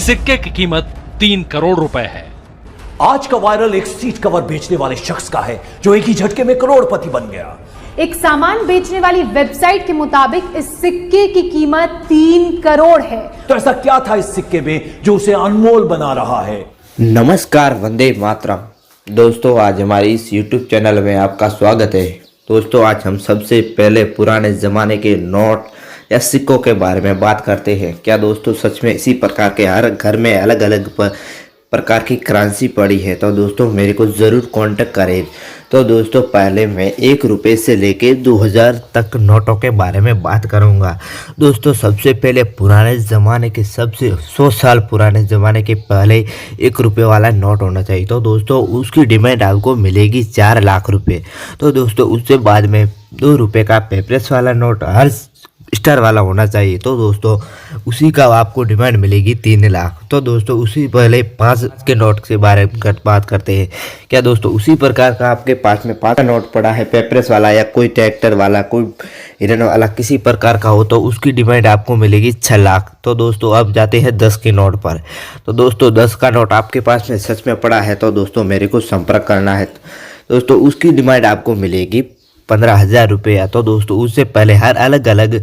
सिक्के की कीमत 3 करोड़ रुपए है। आज का वायरल एक सीट कवर बेचने वाले शख्स का है जो एक ही झटके में करोड़पति बन गया। एक सामान बेचने वाली वेबसाइट के मुताबिक इस सिक्के की कीमत 3 करोड़ है। तो ऐसा क्या था इस सिक्के में जो उसे अनमोल बना रहा है? नमस्कार, वंदे मातरम। दोस्तों, आज हमारे इस YouTube चैनल में आपका स्वागत है। दोस्तों, आज हम सबसे पहले पुराने ज़माने के नोट या सिक्कों के बारे में बात करते हैं। क्या दोस्तों सच में इसी प्रकार के हर घर में अलग अलग प्रकार की करेंसी पड़ी है? तो दोस्तों मेरे को ज़रूर कांटेक्ट करें। तो दोस्तों पहले मैं 1 रुपये से लेके 2000 तक नोटों के बारे में बात करूंगा। दोस्तों सबसे पहले पुराने ज़माने के 100 साल पुराने ज़माने के पहले 1 रुपये वाला नोट होना चाहिए। तो दोस्तों उसकी डिमांड आपको मिलेगी 4 लाख रुपये। तो दोस्तों उससे बाद में 2 रुपये का पेपरलेस वाला नोट हर स्टार वाला होना चाहिए। तो दोस्तों उसी का आपको डिमांड मिलेगी 3 लाख। तो दोस्तों उसी पहले 5 के नोट के बारे में बात करते हैं। क्या दोस्तों उसी प्रकार का आपके पास में 5 का नोट पड़ा है, पेपरलेस वाला या कोई ट्रैक्टर वाला, कोई हिरन वाला, किसी प्रकार का हो तो उसकी डिमांड आपको मिलेगी 6 लाख। तो दोस्तों अब जाते हैं 10 के नोट पर। तो दोस्तों 10 का नोट आपके पास में सच में पड़ा है तो दोस्तों मेरे को संपर्क करना है। दोस्तों उसकी डिमांड आपको मिलेगी 15,000 रुपये। तो दोस्तों उससे पहले हर अलग अलग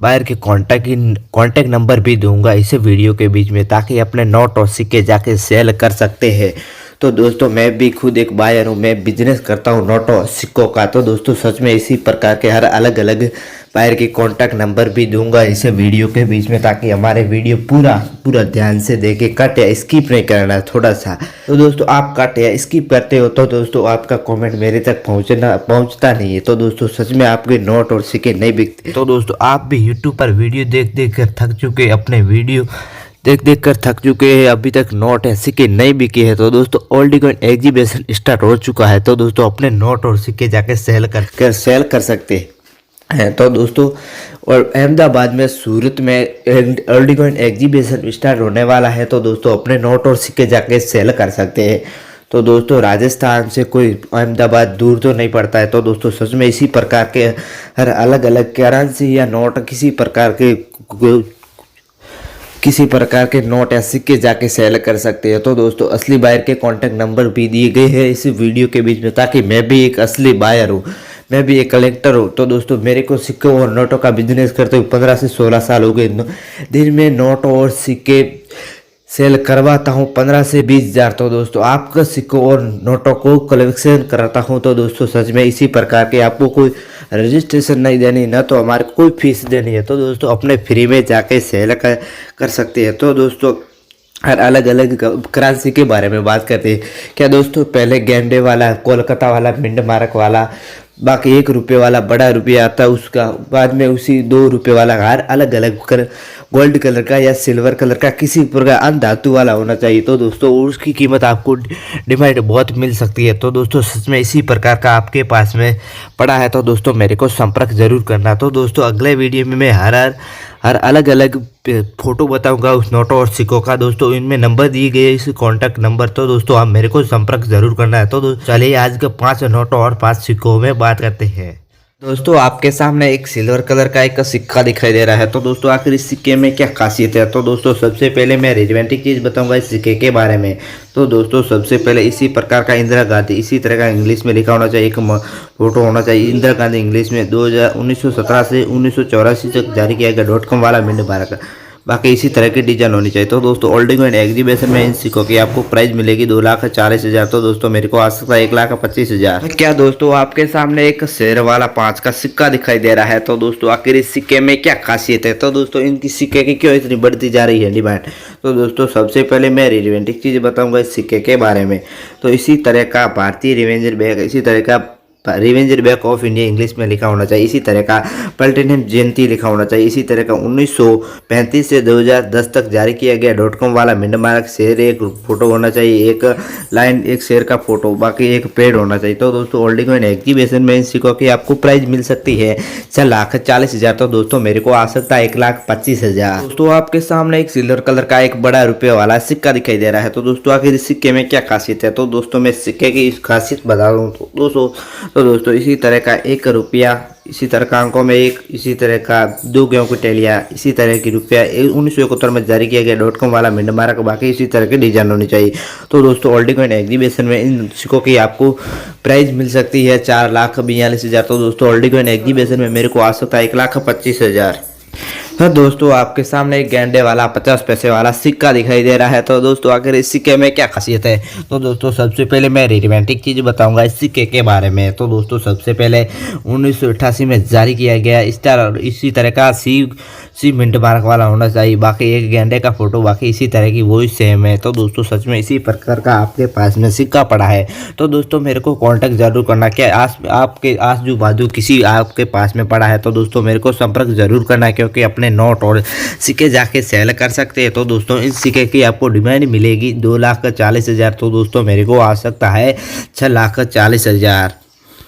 बायर के कॉन्टैक्ट नंबर भी दूंगा इसे वीडियो के बीच में, ताकि अपने नोट और सिक्के जाके सेल कर सकते हैं। तो दोस्तों मैं भी खुद एक बायर हूँ, मैं बिजनेस करता हूँ नोटों और सिक्कों का। तो दोस्तों सच में इसी प्रकार के हर अलग अलग बायर के कॉन्टैक्ट नंबर भी दूंगा इसे वीडियो के बीच में, ताकि हमारे वीडियो पूरा ध्यान से देखे, कट या स्किप नहीं करना थोड़ा सा। तो दोस्तों आप कट या स्किप करते हो तो दोस्तों आपका कमेंट मेरे तक पहुंचता नहीं है। तो दोस्तों सच में आपके नोट और सिक्के नहीं बिकते। तो दोस्तों आप भी यूट्यूब पर वीडियो देख कर थक चुके, अपने वीडियो देख कर थक चुके हैं, अभी तक नोट या सिक्के नहीं बिके हैं। तो दोस्तों ओल्ड कॉइन एग्जीबिशन स्टार्ट हो चुका है। तो दोस्तों अपने नोट और सिक्के जाके सेल कर सकते हैं। तो दोस्तों और अहमदाबाद में, सूरत में ओल्ड कॉइन एग्जीबिशन स्टार्ट होने वाला है। तो दोस्तों अपने नोट और सिक्के जाके सेल कर सकते हैं। तो दोस्तों राजस्थान से कोई अहमदाबाद दूर तो नहीं पड़ता है। तो दोस्तों सच में इसी प्रकार के हर अलग अलग करेंसी या नोट किसी प्रकार के नोट या सिक्के जाके सेल कर सकते हैं। तो दोस्तों असली बायर के कॉन्टैक्ट नंबर भी दिए गए हैं इस वीडियो के बीच में, ताकि मैं भी एक असली बायर हूँ, मैं भी एक कलेक्टर हूँ। तो दोस्तों मेरे को सिक्कों और नोटों का बिजनेस करते हुए 15 से 16 साल हो गए। दिन में नोट और सिक्के सेल करवाता हूँ 15 से 20 हज़ार। तो दोस्तों आपका सिक्कों और नोटों को कलेक्शन कराता हूँ। तो दोस्तों सच में इसी प्रकार के आपको कोई रजिस्ट्रेशन नहीं देनी, ना तो हमारे कोई फीस देनी है। तो दोस्तों अपने फ्री में जाके सेल कर सकते हैं। तो दोस्तों हर अलग अलग करेंसी के बारे में बात करते हैं। क्या दोस्तों पहले गेंडे वाला, कोलकाता वाला, मिंड मार्क वाला, बाकी 1 रुपये वाला बड़ा रुपया आता है, उसका बाद में उसी 2 रुपये वाला हर अलग अलग गोल्ड कलर का या सिल्वर कलर का किसी प्रकार अन्य धातु वाला होना चाहिए। तो दोस्तों उसकी कीमत आपको डिमांड बहुत मिल सकती है। तो दोस्तों सच में इसी प्रकार का आपके पास में पड़ा है तो दोस्तों मेरे को संपर्क जरूर करना। तो दोस्तों अगले वीडियो में मैं हर अलग अलग फोटो बताऊंगा उस नोटों और सिक्कों का। दोस्तों इनमें नंबर दिए गए इस कॉन्टैक्ट नंबर। तो दोस्तों आप मेरे को संपर्क जरूर करना है। तो चलिए आज के 5 नोटों और 5 सिक्कों में बात करते हैं। दोस्तों आपके सामने एक सिल्वर कलर का एक सिक्का दिखाई दे रहा है। तो दोस्तों आखिर इस सिक्के में क्या खासियत है? तो दोस्तों सबसे पहले मैं रिलेवेंटिक चीज़ बताऊंगा इस सिक्के के बारे में। तो दोस्तों सबसे पहले इसी प्रकार का इंदिरा गांधी, इसी तरह का इंग्लिश में लिखा होना चाहिए, एक फोटो होना चाहिए इंदिरा गांधी इंग्लिश में। 1917 से 1984 तक जारी किया गया .com वाला मिंड मार्क। बाकी इसी तरह की डिजाइन होनी चाहिए। तो दोस्तों ओल्ड कॉइन एग्जीबिशन में इन सिक्कों की आपको प्राइस मिलेगी 2,40,000। तो दोस्तों मेरे को आ सकता है 1,25,000। क्या दोस्तों आपके सामने एक शेर वाला 5 का सिक्का दिखाई दे रहा है? तो दोस्तों आखिर इस सिक्के में क्या खासियत है? तो दोस्तों इनकी सिक्के की क्यों इतनी बढ़ती जा रही है डिमांड? तो दोस्तों सबसे पहले मैं रिलेवेंटिक चीज़ बताऊँगा इस सिक्के के बारे में। तो इसी तरह का भारतीय रिवेंजर बैग, इसी तरह का revenger bank of India English में लिखा होना चाहिए, इसी तरह का प्लेटिनम जयंती लिखा होना चाहिए, इसी तरह का 1935 से 2010 तक जारी किया गया .com वाला मिंड मार्क शेर, एक फोटो होना चाहिए, एक लाइन एक शेर का फोटो, बाकी एक पेड़ होना चाहिए। तो दोस्तों ओल्ड कॉइन एग्जीबिशन में इन सिक्कों की आपको प्राइस मिल सकती है 6,40,000। तो दोस्तों मेरे को आ सकता है 1,25,000। दोस्तों आपके सामने एक सिल्वर कलर का एक बड़ा रुपये वाला सिक्का दिखाई दे रहा है। तो दोस्तों आखिर इस सिक्के में क्या खासियत है? तो दोस्तों मैं सिक्के की खासियत बता दूँ तो दोस्तों इसी तरह का 1 रुपया इसी तरह का अंकों में 1, इसी तरह का 2 गेहूं की टैलियाँ, इसी तरह की रुपया 1971 में जारी किया गया .com वाला मिंट मार्क, बाकी इसी तरह के डिजाइन होनी चाहिए। तो दोस्तों ओल्ड कॉइन एग्जीबिशन में इन सिक्कों की आपको प्राइस मिल सकती है 4,42,000। तो दोस्तों ओल्ड कॉइन एग्जीबिशन में मेरे को आ सकता है 1,25,000। तो दोस्तों आपके सामने एक गेंडे वाला 50 पैसे वाला सिक्का दिखाई दे रहा है। तो दोस्तों आखिर इस सिक्के में क्या खासियत है? तो दोस्तों सबसे पहले मैं रोमांटिक चीज़ बताऊंगा इस सिक्के के बारे में। तो दोस्तों सबसे पहले 1988 में जारी किया गया स्टार और इसी तरह का सी मिंट मार्क वाला होना चाहिए। बाकी एक गेंडे का फोटो, बाकी इसी तरह की वही सेम है। तो दोस्तों सच में इसी प्रकार का आपके पास में सिक्का पड़ा है तो दोस्तों मेरे को कांटेक्ट जरूर करना। क्या आपके आजू बाजू किसी आपके पास में पड़ा है तो दोस्तों मेरे को संपर्क जरूर करना, क्योंकि अपने नोट और सिक्के जाके सेल कर सकते हैं। तो दोस्तों इस सिक्के की आपको डिमांड मिलेगी 2,40,000। तो दोस्तों मेरे को आ सकता है 6,40,000।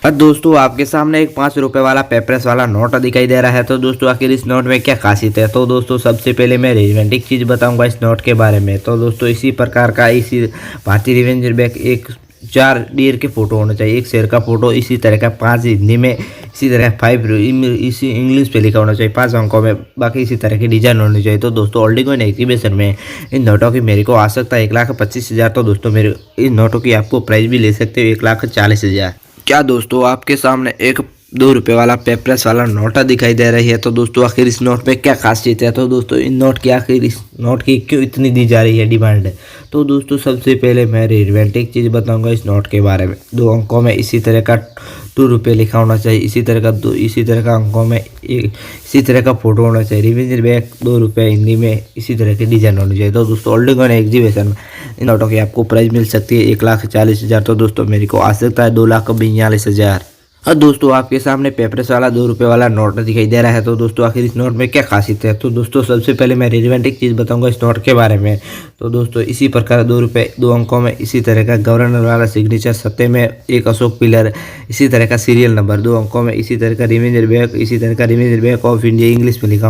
और दोस्तों आपके सामने एक 5 रुपये वाला पेपरस वाला नोट दिखाई दे रहा है। तो दोस्तों आखिर इस नोट में क्या खासियत है? तो दोस्तों सबसे पहले मैं रोमांटिक चीज़ बताऊंगा इस नोट के बारे में। तो दोस्तों इसी प्रकार का इसी भारतीय रिवेंजर बैग एक 4 डियर के फोटो होना चाहिए, 1 शेर का फोटो, इसी तरह का 5 हिंदी में, इसी तरह 5 इसी इंग्लिश पे लिखा होना चाहिए 5 अंकों में, बाकी इसी तरह की डिजाइन होनी चाहिए। तो दोस्तों ओल्ड कॉइन एग्जीबिशन में इन नोटों की मेरे को आ सकता है 1,25,000। तो दोस्तों मेरे इन नोटों की आपको प्राइस भी ले सकते हो 1,40,000। क्या दोस्तों आपके सामने एक 2 रुपये वाला पेपरस वाला नोट दिखाई दे रही है? तो दोस्तों आखिर इस नोट में क्या खासियत है? तो दोस्तों इन नोट की आखिर इस नोट की क्यों इतनी दी जा रही है डिमांड? तो दोस्तों सबसे पहले मैं रोमांटिक चीज़ बताऊंगा इस नोट के बारे में। 2 अंकों में इसी तरह का 2 रुपये लिखा होना चाहिए, इसी तरह का अंकों में इसी तरह का फोटो होना चाहिए, रिवेंजर बैग 2 रुपये हिंदी में, इसी तरह की डिजाइन होनी चाहिए। तो दोस्तों ओल्ड कॉइन एग्जीबिशन में इन नोटों की आपको प्राइस मिल सकती है 1,40,000। तो दोस्तों मेरे को आ सकता है 2,42,000। और दोस्तों आपके सामने पेपरस वाला 2 रुपये वाला नोट दिखाई दे रहा है। तो दोस्तों आखिर इस नोट में क्या खासियत है? तो दोस्तों सबसे पहले मैं रोमांटिक चीज़ बताऊंगा इस नोट के बारे में। तो दोस्तों इसी प्रकार 2 रुपये 2 अंकों में, इसी तरह का गवर्नर वाला सिग्नेचर, सत्ते में एक अशोक पिलर, इसी तरह का सीरियल नंबर 2 अंकों में, इसी तरह का रिवेंजर बैग, इसी तरह का revenger bag of India English में लिखा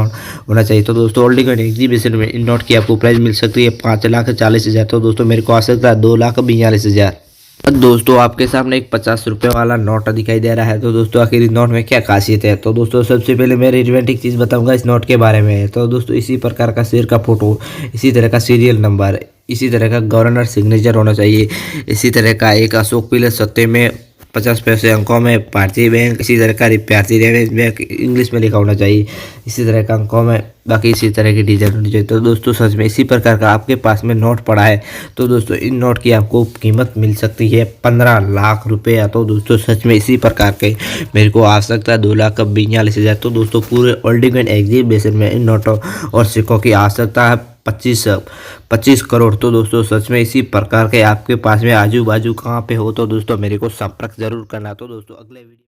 होना चाहिए। तो दोस्तों ओल्ड कॉइन एग्जीबिशन में इन नोट की आपको प्राइस मिल सकती है 5,40,000। तो दोस्तों मेरे को आ सकता है 2,42,000। दोस्तों आपके सामने एक 50 रुपये वाला नोट दिखाई दे रहा है। तो दोस्तों आखिर इस नोट में क्या खासियत है? तो दोस्तों सबसे पहले मैं रोमांटिक चीज़ बताऊंगा इस नोट के बारे में। तो दोस्तों इसी प्रकार का शेर का फोटो, इसी तरह का सीरियल नंबर, इसी तरह का गवर्नर सिग्नेचर होना चाहिए, इसी तरह का एक अशोक पिलर, सत्ते में 50 पैसे अंकों में, भारतीय बैंक, इसी तरह का भारतीय रेवेन्यू बैंक इंग्लिश में लिखा होना चाहिए, इसी तरह का अंकों में, बाकी इसी तरह की डिजाइन होनी चाहिए। तो दोस्तों सच में इसी प्रकार का आपके पास में नोट पड़ा है तो दोस्तों इन नोट की आपको कीमत मिल सकती है 15 लाख रुपये। तो दोस्तों सच में इसी प्रकार के मेरे को आ सकता है 2,42,000। तो दोस्तों पूरे ओल्ड कॉइन एग्जीबिशन में इन नोटों और सिक्कों की आ सकता है 25 करोड़। तो दोस्तों सच में इसी प्रकार के आपके पास में आजू बाजू कहाँ पे हो तो दोस्तों मेरे को संपर्क जरूर करना। तो दोस्तों अगले वीडियो